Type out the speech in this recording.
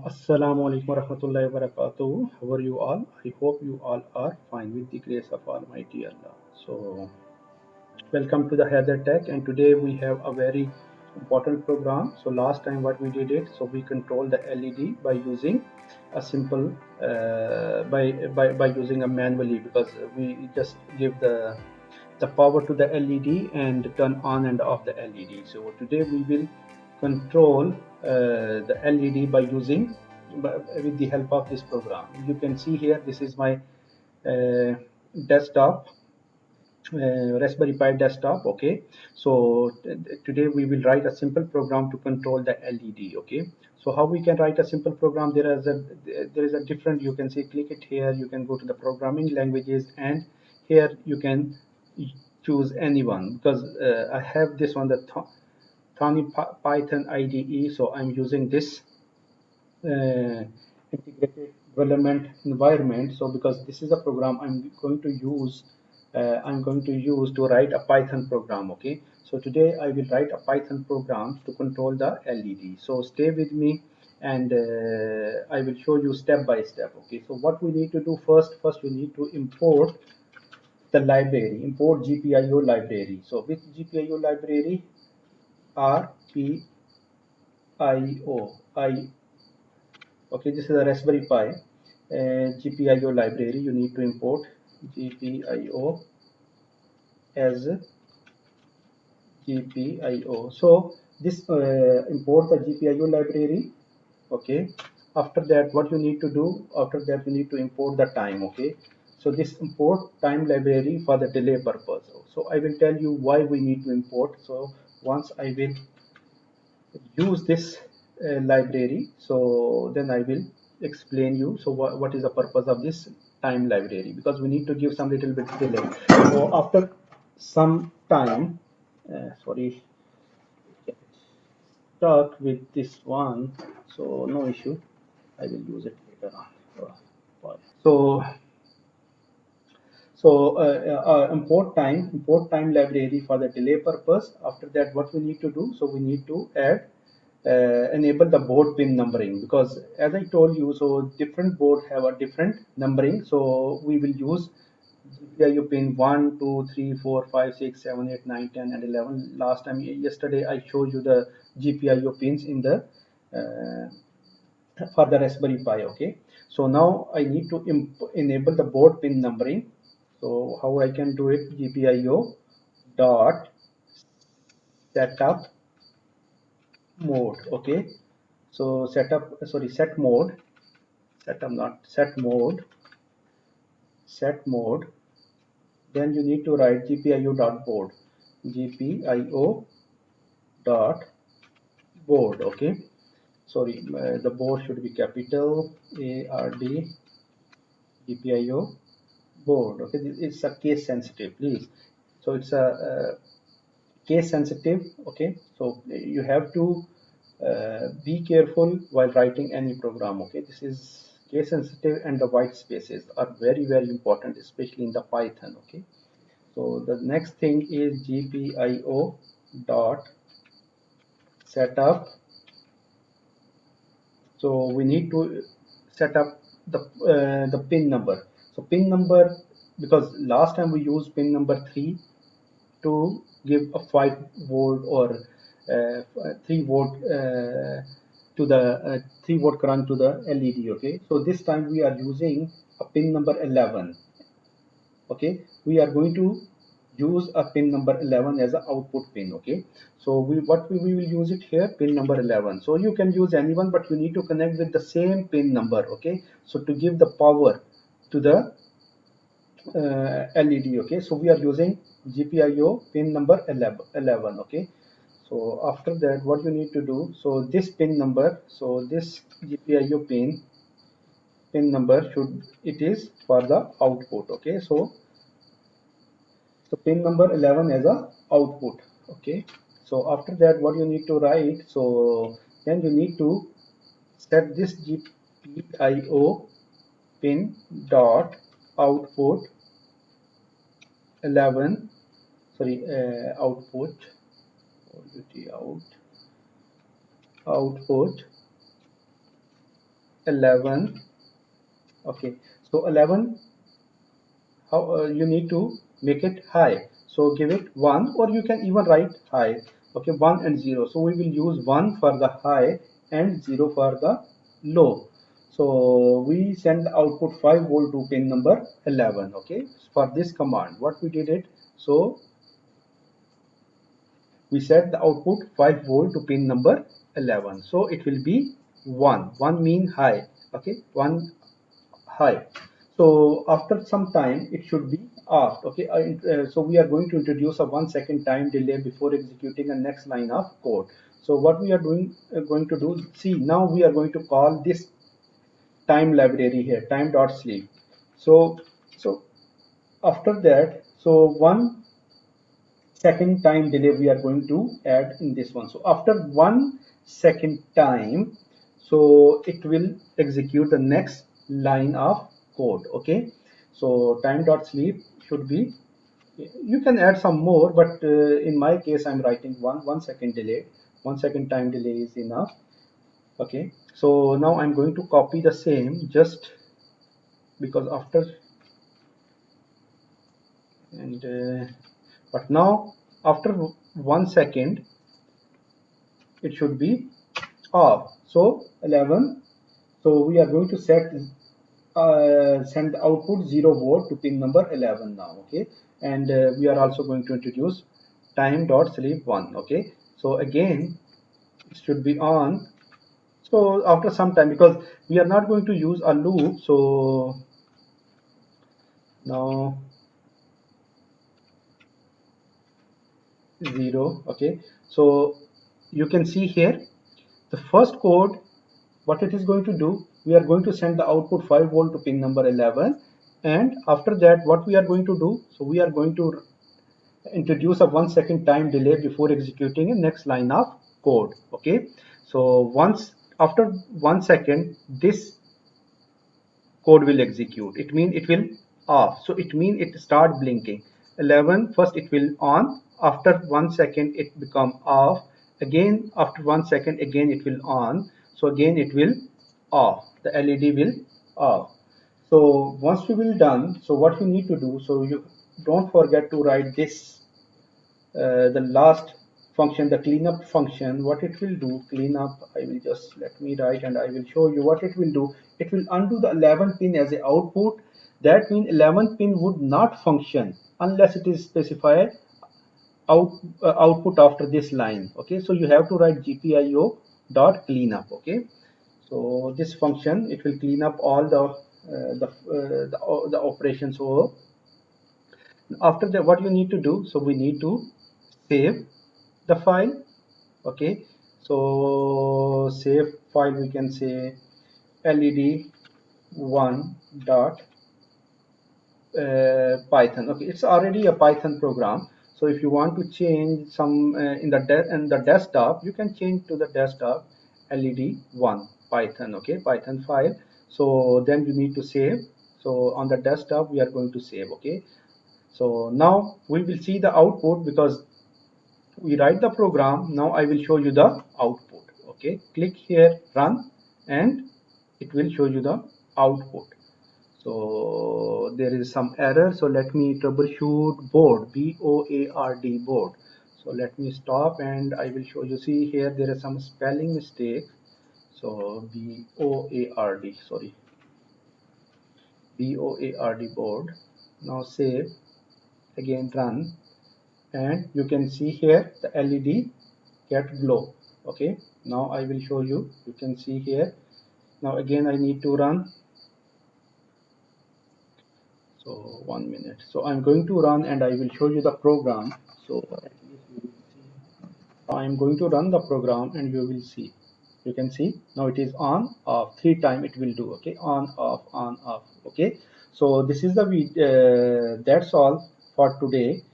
Assalamu alaikum warahmatullahi wabarakatuh. How are you all? I hope you all are fine with the grace of Almighty Allah. So, welcome to the Heather Tech, and today we have a very important program. So, last time what we did it, so we control the LED by using a simple by using a manually because we just give the power to the LED and turn on and off the LED. So today we will control the LED by using with the help of this program. You can see here this is my uh, desktop, Raspberry Pi desktop. Okay, so today we will write a simple program to control the LED. Okay, so how we can write a simple program? There is a different, you can see, click it here, you can go to the programming languages, and here you can choose anyone because I have this one, the Thorny Python IDE, so I'm using this integrated development environment. So because this is a program I'm going to use to write a Python program. Okay, so today I will write a Python program to control the LED. So stay with me, and I will show you step by step. Okay, so what we need to do first we need to import the library, import GPIO library. So with GPIO library, RPIO, okay, this is a Raspberry Pi GPIO library. You need to import GPIO as GPIO. So this import the GPIO library. Okay. After that, what you need to do? After that, you need to import the time. Okay. So this import time library for the delay purpose. So I will tell you why we need to import. So once I will use this library, so then I will explain you so what is the purpose of this time library, because we need to give some little bit delay. So after some time, sorry, get stuck with this one, so no issue, I will use it later on. So import time library for the delay purpose. After that, what we need to do? So we need to add enable the board pin numbering, because as I told you, so different board have a different numbering. So we will use GPIO pin 1, 2, 3, 4, 5, 6, 7, 8, 9, 10, and 11. Last time, yesterday, I showed you the GPIO pins in the for the Raspberry Pi. Okay, so now I need to enable the board pin numbering. So how I can do it? GPIO dot setup mode. Okay, so set mode, setup, not set mode, set mode. Then you need to write GPIO dot board, GPIO dot board. Okay, sorry, the board should be capital ARD, GPIO board. Okay, it's a case sensitive, please. So it's a case sensitive. Okay, so you have to be careful while writing any program. Okay, this is case sensitive, and the white spaces are very important, especially in the Python. Okay, so the next thing is GPIO dot setup. So we need to set up the pin number. So pin number, because last time we used pin number 3 to give a 5 volt or 3 volt to the 3 volt current to the LED. Okay, so this time we are using a pin number 11. Okay, we are going to use a pin number 11 as an output pin. Okay, so we will use it here, pin number 11. So you can use anyone, but you need to connect with the same pin number. Okay, so to give the power to the LED. Okay, so we are using GPIO pin number 11. Okay, so after that, what you need to do? So this pin number, so this GPIO pin number should, it is for the output. Okay, so pin number 11 as a output. Okay, so after that, what you need to write? So then you need to set this GPIO pin dot output 11, sorry, output out output 11. Okay, so 11, how you need to make it high, so give it 1, or you can even write high. Okay, 1 and 0, so we will use 1 for the high and 0 for the low. So we send the output 5 volt to pin number 11. Okay, for this command what we did it, so we set the output 5 volt to pin number 11, so it will be 1 mean high. Okay, 1 high. So after some time it should be off. Okay, so we are going to introduce a 1 second time delay before executing the next line of code. So what we are going to do, see, now we are going to call this time library here, time dot sleep. So after that, so 1 second time delay we are going to add in this one. So after 1 second time, so it will execute the next line of code. Okay, so time dot sleep should be, you can add some more, but in my case I'm writing 1 second delay. 1 second time delay is enough. Okay, so now I'm going to copy the same, just because after, and but now after 1 second it should be off. So 11, so we are going to send the output 0 volt to pin number 11 now. Okay, and we are also going to introduce time dot sleep 1. Okay, so again it should be on. So after some time, because we are not going to use a loop, so now 0. Okay, so you can see here the first code, what it is going to do, we are going to send the output 5 volt to pin number 11, and after that what we are going to do, so we are going to introduce a 1 second time delay before executing a next line of code. Okay, so once after 1 second this code will execute, it means it will off, so it means it start blinking. 11, first it will on, after 1 second it become off, again after 1 second again it will on, so again it will off, the LED will off. So once we will done, so what you need to do, so you don't forget to write this, the last function, the cleanup function. What it will do, cleanup, I will just, let me write and I will show you what it will do. It will undo the 11 pin as a output. That means 11 pin would not function unless it is specified output after this line. Okay, so you have to write gpio dot cleanup. Okay, so this function, it will clean up all the operations. So after that what you need to do, so we need to save the file. Okay, so save file, we can say led1 dot python. Okay, it's already a python program, so if you want to change some in the desktop, you can change to the desktop led1 python. Okay, python file. So then you need to save. So on the desktop we are going to save. Okay, so now we will see the output, because we write the program. Now I will show you the output. Okay, click here, run, and it will show you the output. So there is some error, so let me troubleshoot board, board board. So let me stop and I will show you. See here there is some spelling mistake, so board, sorry, board board. Now save, again run, and you can see here the LED get glow. Okay, now I will show you. You can see here. Now again I need to run. So 1 minute. So I'm going to run and I will show you the program. So at least you will see. I'm going to run the program and you will see. You can see now it is on off 3 times it will do. Okay, on off on off. Okay, so this is the that's all for today.